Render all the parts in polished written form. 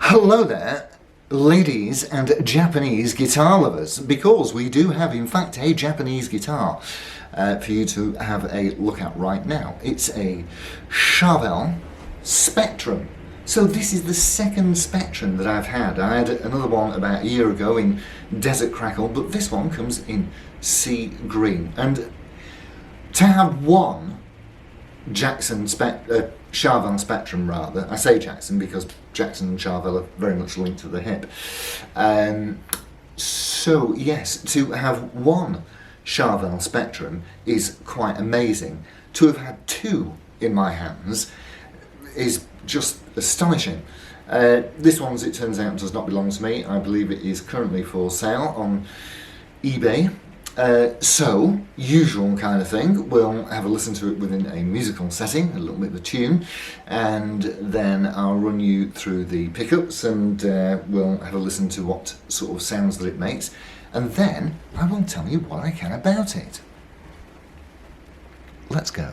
Hello there, ladies and Japanese guitar lovers, because we do have in fact a Japanese guitar for you to have a look at right now. It's a Charvel Spectrum. So this is the second Spectrum that I've had. I had another one about a year ago in Desert Crackle, but this one comes in sea green. And to have one Charvel Spectrum rather. I say Jackson because Jackson and Charvel are very much linked to the hip. So yes, to have one Charvel Spectrum is quite amazing. To have had two in my hands is just astonishing. This one, as it turns out, does not belong to me. I believe it is currently for sale on eBay. So, usual kind of thing, we'll have a listen to it within a musical setting, a little bit of a tune, and then I'll run you through the pickups and we'll have a listen to what sort of sounds that it makes, and then I will tell you what I can about it. Let's go.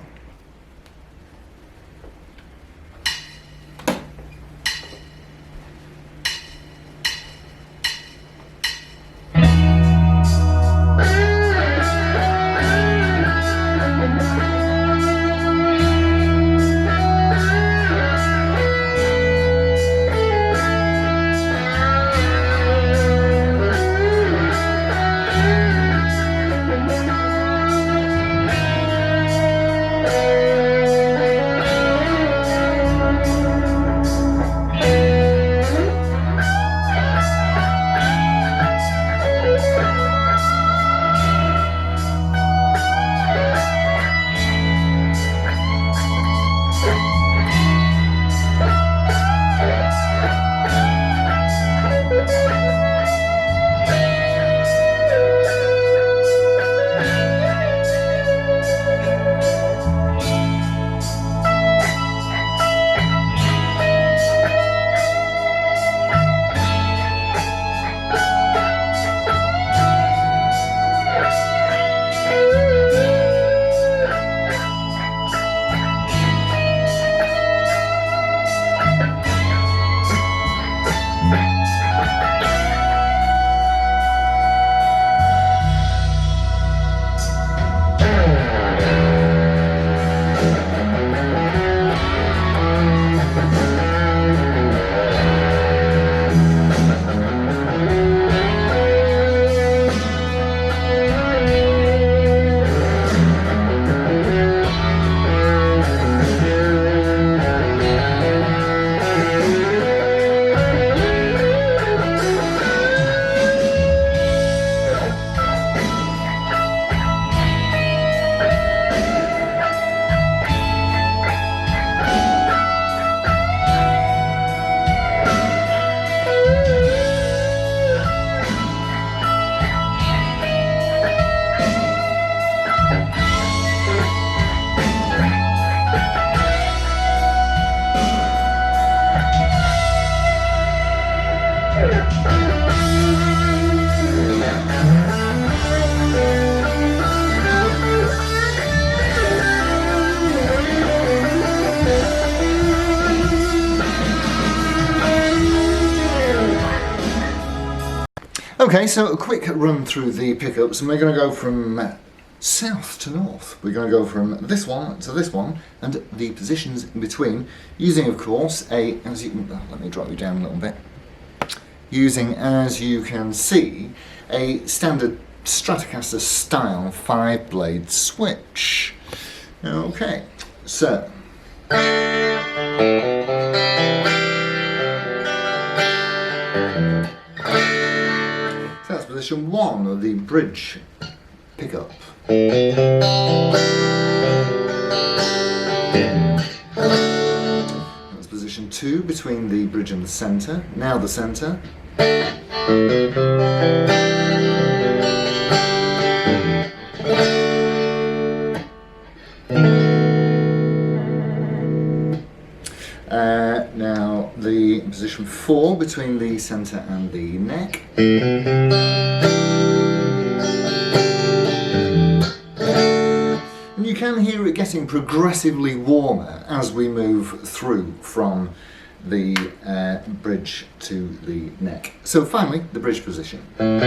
Okay, so a quick run through the pickups, and we're going to go from south to north. We're going to go from this one to this one, and the positions in between, using, of course, let me drop you down a little bit, using, as you can see, a standard Stratocaster style 5-blade switch. Okay, so that's position 1 of the bridge pickup. That's position 2 between the bridge and the centre. Now the centre. Now the position 4 between the centre and the neck. And you can hear it getting progressively warmer as we move through from the bridge to the neck. So finally, the bridge position. And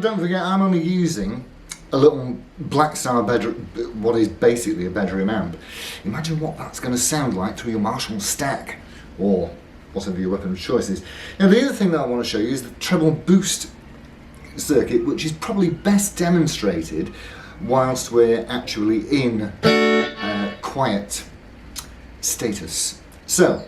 don't forget, I'm only using a little Black Star bedroom, what is basically a bedroom amp. Imagine what that's going to sound like through your Marshall stack, or whatever your weapon of choice is. Now the other thing that I want to show you is the treble boost circuit, which is probably best demonstrated whilst we're actually in quiet status. So,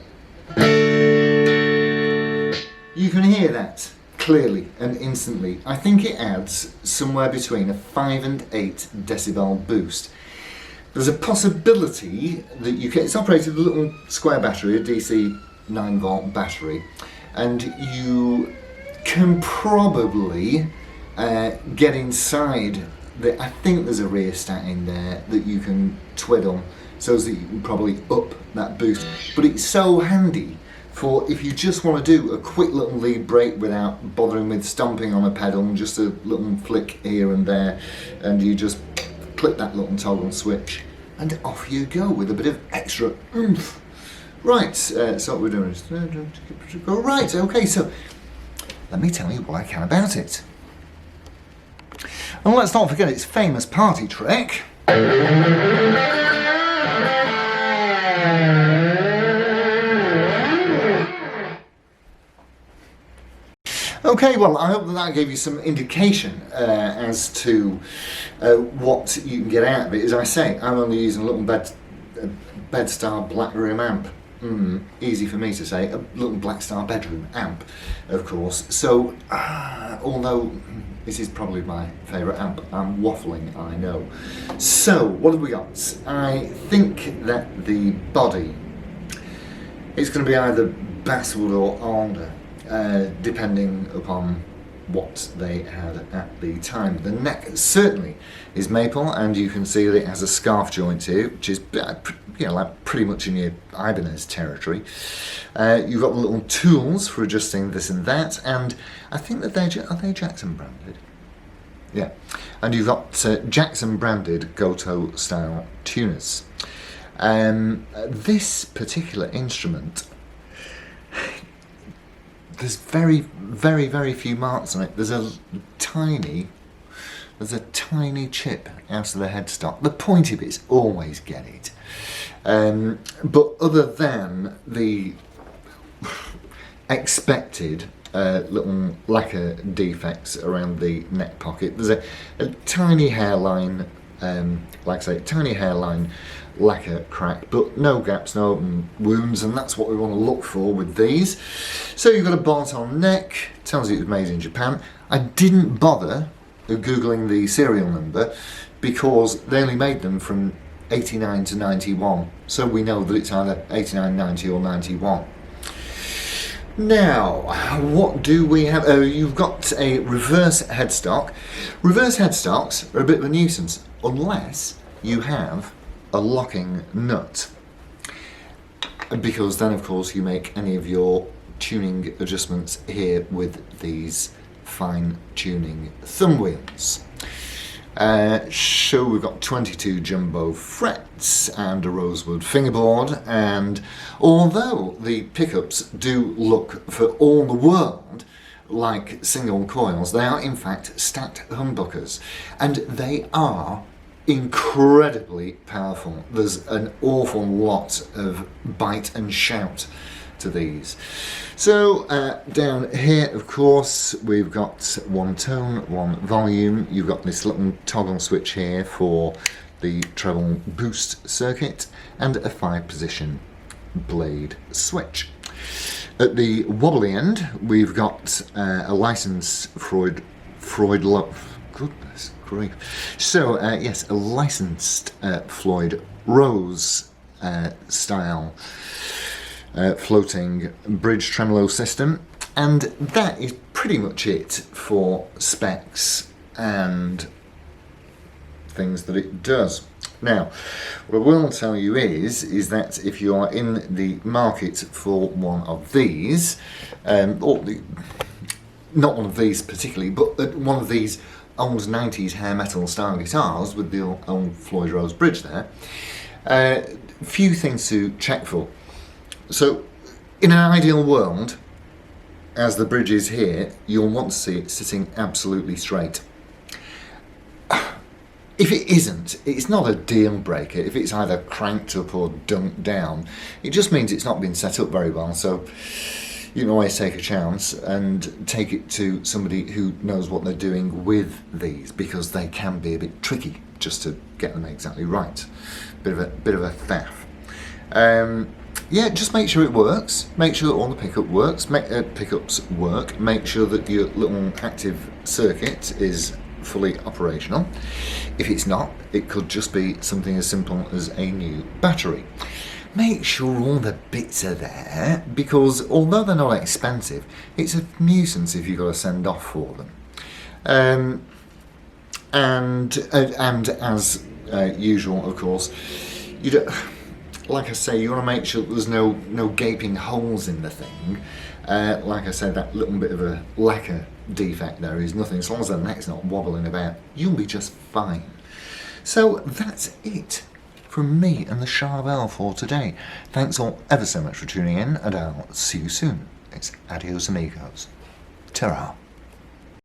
you can hear that clearly and instantly. I think it adds somewhere between a 5 and 8 decibel boost. There's a possibility that you can, it's operated with a little square battery, a DC 9-volt battery, and you can probably get inside I think there's a rheostat in there that you can twiddle so that you can probably up that boost. But it's so handy for if you just want to do a quick little lead break without bothering with stomping on a pedal, just a little flick here and there, and you just click that little toggle switch and off you go with a bit of extra oomph. Right, so what we're doing is go right. Okay, so let me tell you what I can about it. And let's not forget its famous party trick. Okay, well, I hope that gave you some indication as to what you can get out of it. As I say, I'm only using a little Bedstar Black Room amp. Easy for me to say, a little Black Star bedroom amp, of course. So, although this is probably my favourite amp, I'm waffling, I know. So, what have we got? I think that the body is going to be either basswood or alder, depending upon what they had at the time. The neck certainly is maple, and you can see that it has a scarf joint here, which is like pretty much in your Ibanez territory. You've got the little tools for adjusting this and that, and I think that are they Jackson branded? Yeah, and you've got Jackson branded Goto style tuners. This particular instrument, there's very, very, very few marks on it. There's a tiny chip out of the headstock. The pointy bits always get it. But other than the expected little lacquer defects around the neck pocket, there's a tiny hairline, like I say, tiny hairline lacquer crack, but no gaps, no open wounds, and that's what we want to look for with these. So you've got a bolt-on neck, tells you it was made in Japan. I didn't bother googling the serial number because they only made them from 89 to 91, so we know that it's either 89, 90 or 91. Now, what do we have? Oh, you've got a reverse headstock. Reverse headstocks are a bit of a nuisance unless you have a locking nut, because then of course you make any of your tuning adjustments here with these fine tuning thumb wheels. So we've got 22 jumbo frets and a rosewood fingerboard, and although the pickups do look for all the world like single coils, they are in fact stacked humbuckers, and they are incredibly powerful. There's an awful lot of bite and shout to these. So down here, of course, we've got one tone, one volume. You've got this little toggle switch here for the treble boost circuit, and a 5-position blade switch. At the wobbly end, we've got a licensed goodness grief. So yes, a licensed Floyd Rose style floating bridge tremolo system, and that is pretty much it for specs and things that it does. Now, what I will tell you is that if you are in the market for one of these, not one of these particularly, but one of these old 90s hair metal style guitars with the old Floyd Rose bridge there. Few things to check for. So, in an ideal world, as the bridge is here, you'll want to see it sitting absolutely straight. If it isn't, it's not a deal breaker. If it's either cranked up or dunked down, it just means it's not been set up very well. So you can always take a chance and take it to somebody who knows what they're doing with these, because they can be a bit tricky just to get them exactly right. Bit of a faff. Yeah, just make sure it works. Make sure that all the pickups work. Make sure that your little active circuit is fully operational. If it's not, it could just be something as simple as a new battery. Make sure all the bits are there, because although they're not expensive, it's a nuisance if you've got to send off for them. And as usual, of course, you don't. Like I say, you want to make sure that there's no gaping holes in the thing. Like I said, that little bit of a lacquer defect there is nothing. As long as the neck's not wobbling about, you'll be just fine. So that's it from me and the Charvel for today. Thanks all ever so much for tuning in, and I'll see you soon. It's adios amigos. Ta-ra.